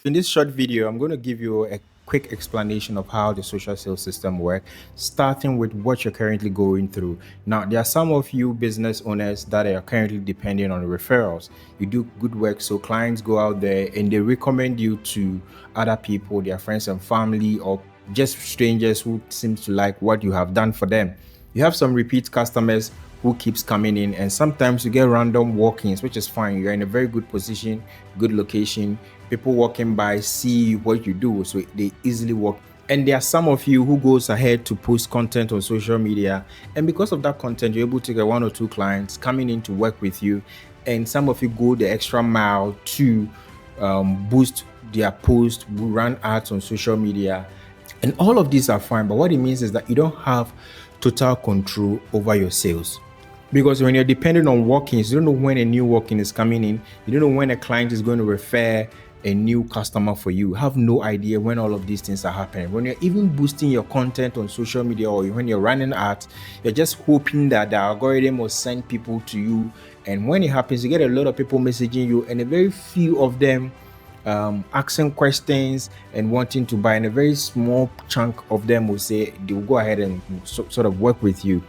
In this short video, I'm going to give you a quick explanation of how the social sales system works, starting with what you're currently going through. Now, there are some of you business owners that are currently depending on referrals. You do good work, so clients go out there and they recommend you to other people, their friends and family, or just strangers who seem to like what you have done for them. You have some repeat customers who keeps coming in, and sometimes you get random walk-ins, which is fine. You're in a very good position, good location. People walking by see what you do, so they easily walk. And there are some of you who goes ahead to post content on social media, and because of that content, you're able to get one or two clients coming in to work with you. And some of you go the extra mile to boost their post, run ads on social media, and all of these are fine. But what it means is that you don't have total control over your sales. Because when you're dependent on walk-ins, you don't know when a new walk-in is coming in. You don't know when a client is going to refer a new customer for you. You have no idea when all of these things are happening. When you're even boosting your content on social media or when you're running ads, you're just hoping that the algorithm will send people to you. And when it happens, you get a lot of people messaging you, and a very few of them asking questions and wanting to buy, and a very small chunk of them will say they will go ahead and sort of work with you.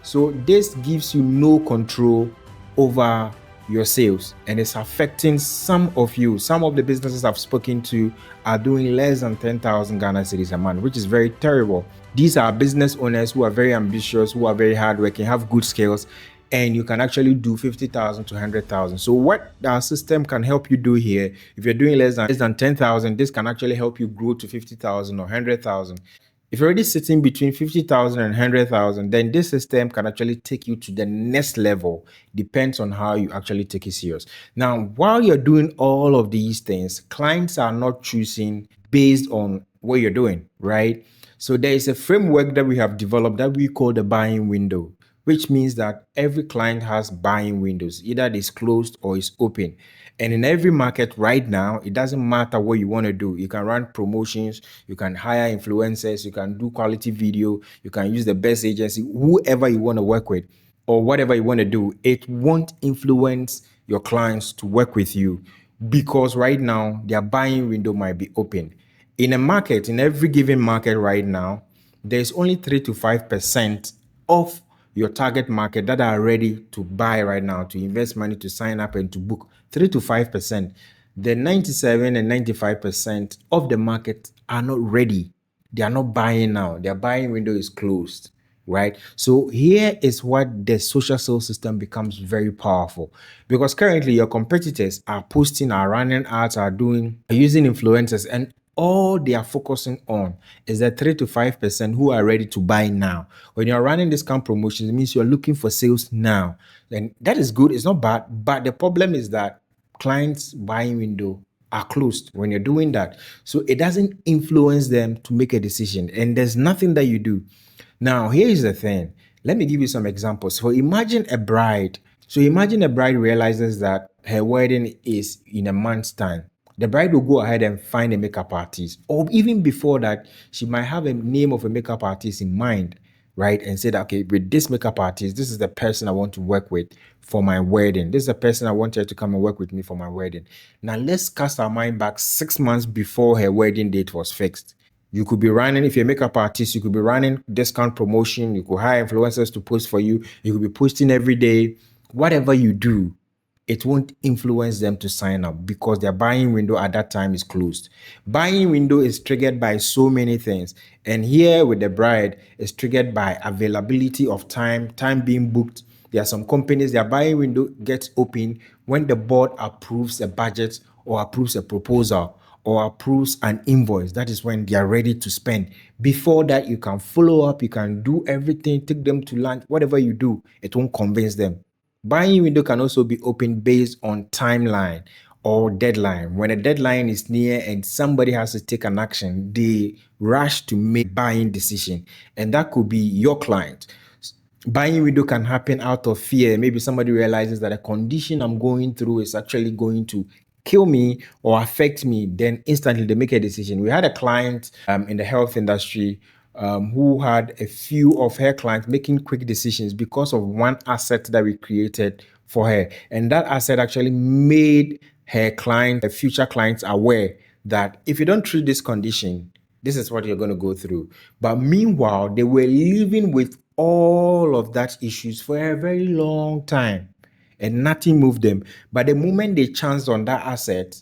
So this gives you no control over your sales, and it's affecting some of you. Some of the businesses I've spoken to are doing less than 10,000 Ghana cedis a month, which is very terrible. These are business owners who are very ambitious, who are very hardworking, have good skills, and you can actually do 50,000 to 100,000. So what our system can help you do here, if you're doing less than 10,000, this can actually help you grow to 50,000 or 100,000. If you're already sitting between 50,000 and 100,000, then this system can actually take you to the next level. Depends on how you actually take it serious. Now, while you're doing all of these things, clients are not choosing based on what you're doing, right? So there is a framework that we have developed that we call the buying window, which means that every client has buying windows. Either it's closed or it's open. And in every market right now, it doesn't matter what you want to do. You can run promotions, you can hire influencers, you can do quality video, you can use the best agency, whoever you want to work with, or whatever you want to do. It won't influence your clients to work with you because right now their buying window might be open. In a market, in every given market right now, there's only 3 to 5% of your target market that are ready to buy right now, to invest money, to sign up and to book. 3 to 5%. The 97 and 95% of the market are not ready. They are not buying now. Their buying window is closed, right? So here is what the social sales system becomes very powerful, because currently your competitors are posting, are running ads, are using influencers, and all they are focusing on is the 3 to 5% who are ready to buy now. When you're running discount promotions, it means you're looking for sales now. And that is good, it's not bad. But the problem is that clients' buying window are closed when you're doing that. So it doesn't influence them to make a decision. And there's nothing that you do. Now, here is the thing. Let me give you some examples. So imagine a bride. Realizes that her wedding is in a month's time. The bride will go ahead and find a makeup artist, or even before that, she might have a name of a makeup artist in mind, right? And say that, okay, with this makeup artist, this is the person I want to work with for my wedding. This is the person I want her to come and work with me for my wedding. Now, let's cast our mind back 6 months before her wedding date was fixed. You could be running, if you're a makeup artist, you could be running discount promotion. You could hire influencers to post for you. You could be posting every day. Whatever you do, it won't influence them to sign up because their buying window at that time is closed. Buying window is triggered by so many things. And here with the bride, it's triggered by availability of time being booked. There are some companies, their buying window gets open when the board approves a budget or approves a proposal or approves an invoice. That is when they are ready to spend. Before that, you can follow up, you can do everything, take them to lunch, whatever you do, it won't convince them. Buying window can also be open based on timeline or deadline. When a deadline is near and somebody has to take an action, they rush to make buying decision, and that could be your client. Buying window can happen out of fear. Maybe somebody realizes that a condition I'm going through is actually going to kill me or affect me, then instantly they make a decision. We had a client in the health industry who had a few of her clients making quick decisions because of one asset that we created for her. And that asset actually made her future clients aware that if you don't treat this condition, this is what you're going to go through. But meanwhile, they were living with all of that issues for a very long time and nothing moved them. But the moment they chanced on that asset,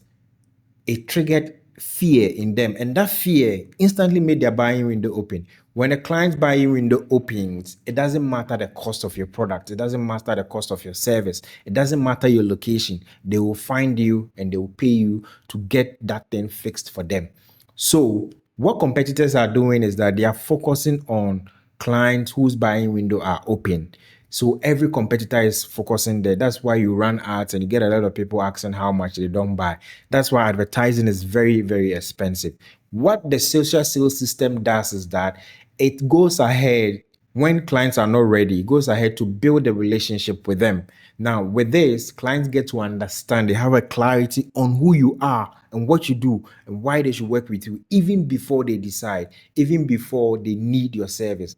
it triggered fear in them, and that fear instantly made their buying window open. When a client's buying window opens, it doesn't matter the cost of your product, it doesn't matter the cost of your service, it doesn't matter your location. They will find you and they will pay you to get that thing fixed for them. So what competitors are doing is that they are focusing on clients whose buying window are open. So every competitor is focusing there. That's why you run ads and you get a lot of people asking how much they don't buy. That's why advertising is very, very expensive. What the social sales system does is that it goes ahead when clients are not ready, it goes ahead to build a relationship with them. Now, with this, clients get to understand, they have a clarity on who you are and what you do and why they should work with you, even before they decide, even before they need your service.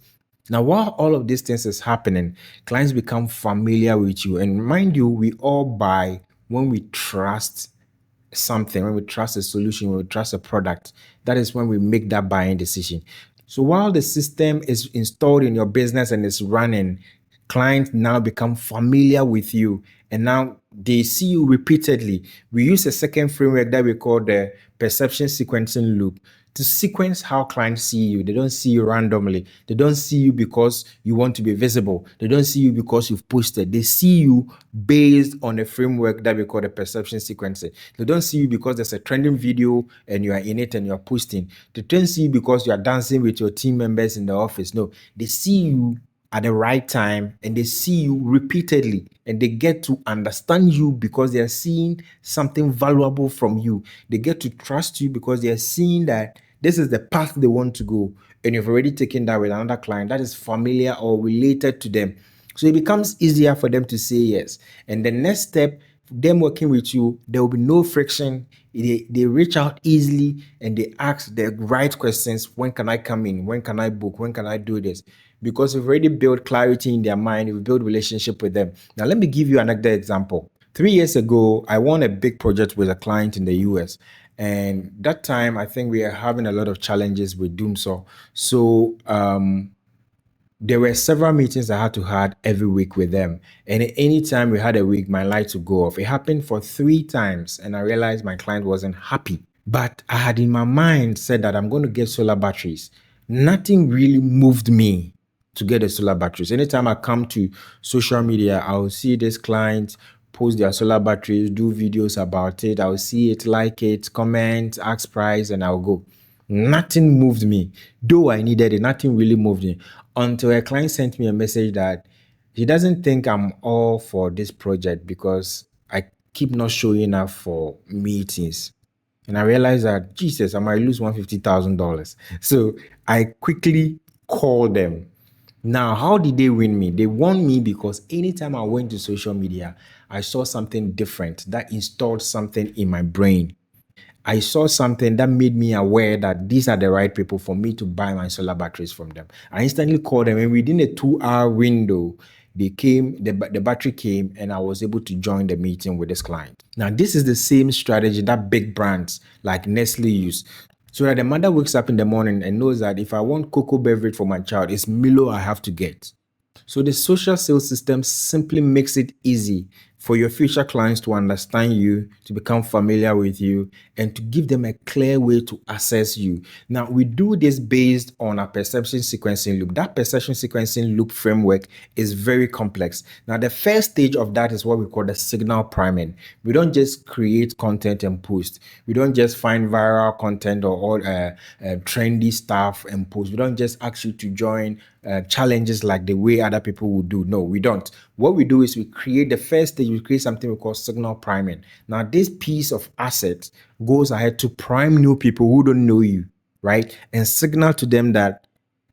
Now, while all of these things is happening, clients become familiar with you. And mind you, we all buy when we trust something, when we trust a solution, when we trust a product. That is when we make that buying decision. So while the system is installed in your business and is running, clients now become familiar with you and now they see you repeatedly. We use a second framework that we call the perception sequencing loop to sequence how clients see you. They don't see you randomly. They don't see you because you want to be visible. They don't see you because you've posted. They see you based on a framework that we call the perception sequencing. They don't see you because there's a trending video and you are in it and you're posting. They don't see you because you are dancing with your team members in the office. No, they see you at the right time and they see you repeatedly and they get to understand you because they are seeing something valuable from you. They get to trust you because they are seeing that this is the path they want to go and you've already taken that with another client that is familiar or related to them. So it becomes easier for them to say yes. And the next step, them working with you, there will be no friction. They reach out easily and they ask the right questions. When can I come in? When can I book? When can I do this? Because we've already built clarity in their mind. We've built relationship with them. Now, let me give you another example. 3 years ago, I won a big project with a client in the US. And that time, I think we are having a lot of challenges with Doomsaw. So there were several meetings I had to have every week with them. And anytime we had a week, my light would go off. It happened for 3 times, and I realized my client wasn't happy. But I had in my mind said that I'm going to get solar batteries. Nothing really moved me to get the solar batteries. Anytime I come to social media, I'll see this client post their solar batteries, do videos about it. I'll see it, like it, comment, ask price, and I'll go. Nothing moved me. Though I needed it, nothing really moved me until a client sent me a message that he doesn't think I'm all for this project because I keep not showing up for meetings. And I realized that, Jesus, I might lose $150,000. So I quickly called them. Now, how did they win me? They won me because anytime I went to social media, I saw something different that installed something in my brain. I saw something that made me aware that these are the right people for me to buy my solar batteries from them. I instantly called them, and within a 2 hour window, they came, the battery came, and I was able to join the meeting with this client. Now, this is the same strategy that big brands like Nestle use. So that the mother wakes up in the morning and knows that if I want cocoa beverage for my child, it's Milo I have to get. So the social sales system simply makes it easy for your future clients to understand you, to become familiar with you, and to give them a clear way to access you. Now, we do this based on a perception sequencing loop. That perception sequencing loop framework is very complex. Now, the first stage of that is what we call the signal priming. We don't just create content and post. We don't just find viral content or all trendy stuff and post. We don't just ask you to join challenges like the way other people would do. No, we don't. What we do is we create the first stage, we create something we call signal priming. Now, this piece of asset goes ahead to prime new people who don't know you, right? And signal to them that,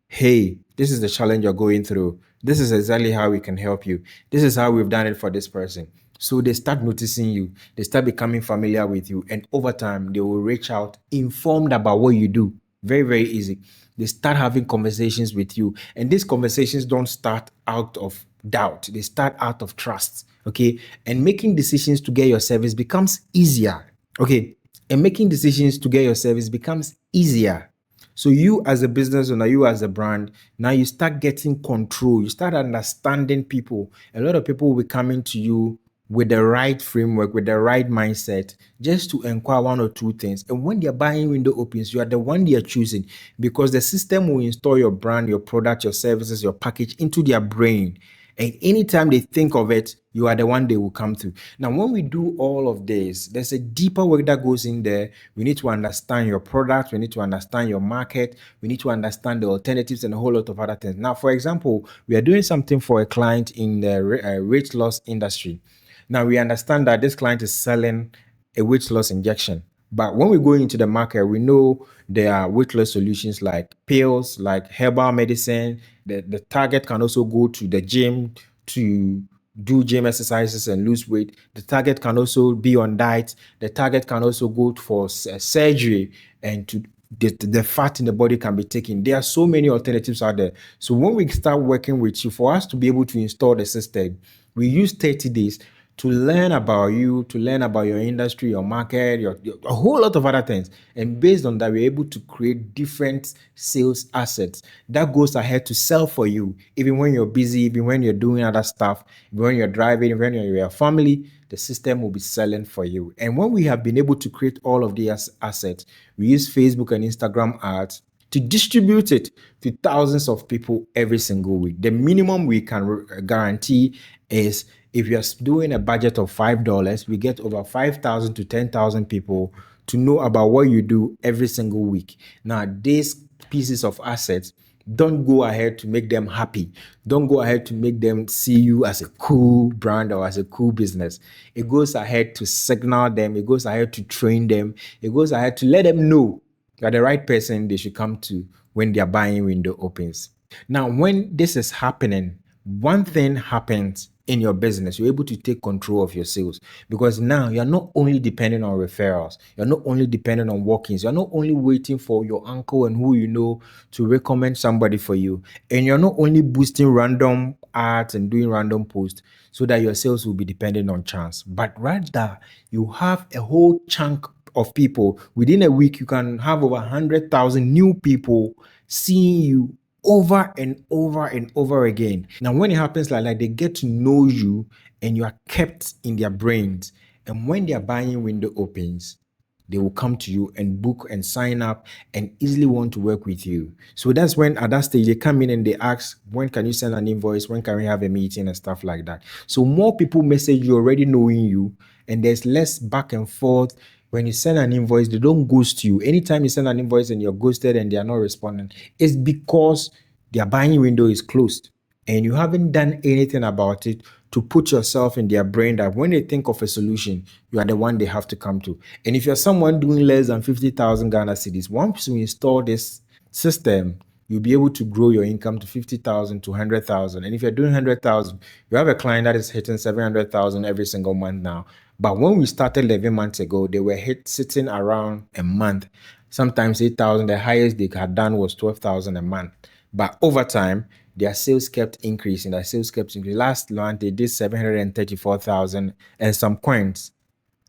hey, this is the challenge you're going through. This is exactly how we can help you. This is how we've done it for this person. So they start noticing you, they start becoming familiar with you, and over time they will reach out informed about what you do. Very, very easy. They start having conversations with you, and these conversations don't start out of doubt, they start out of trust. Okay, and making decisions to get your service becomes easier. Okay, and making decisions to get your service becomes easier. So you as a business owner, you as a brand, now you start getting control. You start understanding people. A lot of people will be coming to you with the right framework, with the right mindset, just to inquire one or two things. And when their buying window opens, you are the one they are choosing because the system will install your brand, your product, your services, your package into their brain. And anytime they think of it, you are the one they will come to. Now, when we do all of this, there's a deeper work that goes in there. We need to understand your product. We need to understand your market. We need to understand the alternatives and a whole lot of other things. Now, for example, we are doing something for a client in the weight loss industry. Now, we understand that this client is selling a weight loss injection. But when we go into the market, we know there are weight loss solutions like pills, like herbal medicine. The target can also go to the gym to do gym exercises and lose weight. The target can also be on diet. The target can also go for surgery and to the fat in the body can be taken. There are so many alternatives out there. So when we start working with you, for us to be able to install the system, we use 30 days to learn about you, to learn about your industry, your market, a whole lot of other things. And based on that, we're able to create different sales assets that goes ahead to sell for you, even when you're busy, even when you're doing other stuff, even when you're driving, even when you're your family, the system will be selling for you. And when we have been able to create all of these assets, we use Facebook and Instagram ads to distribute it to thousands of people every single week. The minimum we can guarantee is if you're doing a budget of $5, we get over 5,000 to 10,000 people to know about what you do every single week. Now, these pieces of assets don't go ahead to make them happy. Don't go ahead to make them see you as a cool brand or as a cool business. It goes ahead to signal them. It goes ahead to train them. It goes ahead to let them know you're the right person they should come to when their buying window opens. Now, when this is happening, one thing happens in your business. You're able to take control of your sales because now you're not only depending on referrals, you're not only depending on walk-ins, you're not only waiting for your uncle and who you know to recommend somebody for you, and you're not only boosting random ads and doing random posts so that your sales will be dependent on chance, but rather you have a whole chunk of people. Within a week, you can have over 100,000 new people seeing you over and over and over again. Now, when it happens like that, they get to know you and you are kept in their brains. And when their buying window opens, they will come to you and book and sign up and easily want to work with you. So that's when at that stage they come in and they ask, when can you send an invoice? When can we have a meeting and stuff like that? So more people message you already knowing you, and there's less back and forth. When you send an invoice, they don't ghost you. Anytime you send an invoice and you're ghosted and they are not responding, it's because their buying window is closed and you haven't done anything about it to put yourself in their brain that when they think of a solution, you are the one they have to come to. And if you're someone doing less than 50,000 Ghana cedis, once you install this system, you'll be able to grow your income to 50,000 to 100,000. And if you're doing 100,000, you have a client that is hitting 700,000 every single month now. But when we started 11 months ago, they were sitting around a month, sometimes 8,000. The highest they had done was 12,000 a month. But over time, their sales kept increasing. Their sales kept increasing. Last month, they did 734,000 and some coins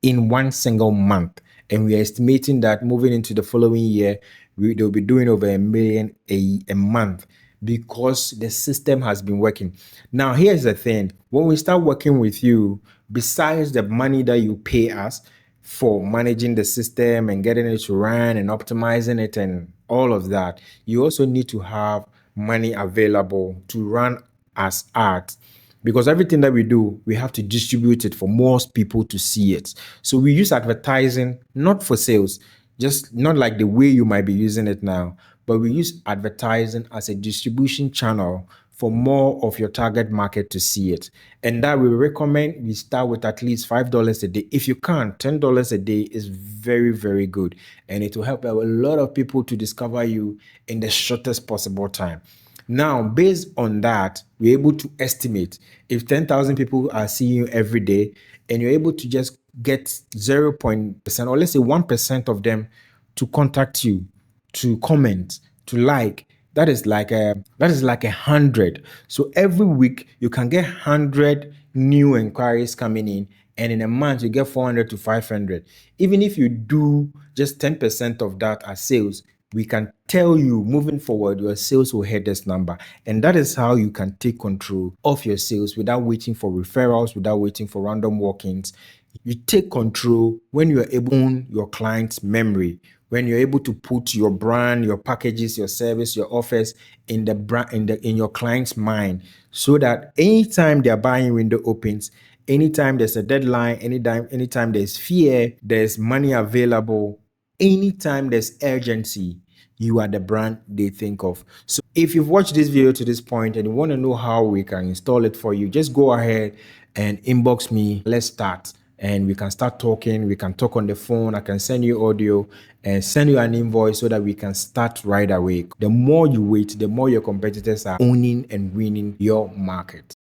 in one single month. And we are estimating that moving into the following year, they'll be doing over 1 million a month because the system has been working. Now, here's the thing. When we start working with you, besides the money that you pay us for managing the system and getting it to run and optimizing it and all of that, you also need to have money available to run as ads because everything that we do, we have to distribute it for most people to see it. So we use advertising not for sales, just not like the way you might be using it now, but we use advertising as a distribution channel for more of your target market to see it. And that we recommend we start with at least $5 a day. If you can, $10 a day is very, very good. And it will help a lot of people to discover you in the shortest possible time. Now, based on that, we're able to estimate if 10,000 people are seeing you every day and you're able to just get 0% or let's say 1% of them to contact you, to comment, to like, that is like 100. So every week you can get 100 new inquiries coming in and in a month you get 400 to 500. Even if you do just 10% of that as sales, we can tell you moving forward your sales will hit this number. And that is how you can take control of your sales without waiting for referrals, without waiting for random walk-ins. You take control when you're able to own your client's memory, when you're able to put your brand, your packages, your service, your offers in the brand in your client's mind, so that anytime their buying window opens, anytime there's a deadline, anytime there's fear, there's money available, anytime there's urgency, you are the brand they think of. So if you've watched this video to this point and you want to know how we can install it for you, just go ahead and inbox me. Let's start and we can start talking. We can talk on the phone. I can send you audio and send you an invoice so that we can start right away. The more you wait, the more your competitors are owning and winning your market.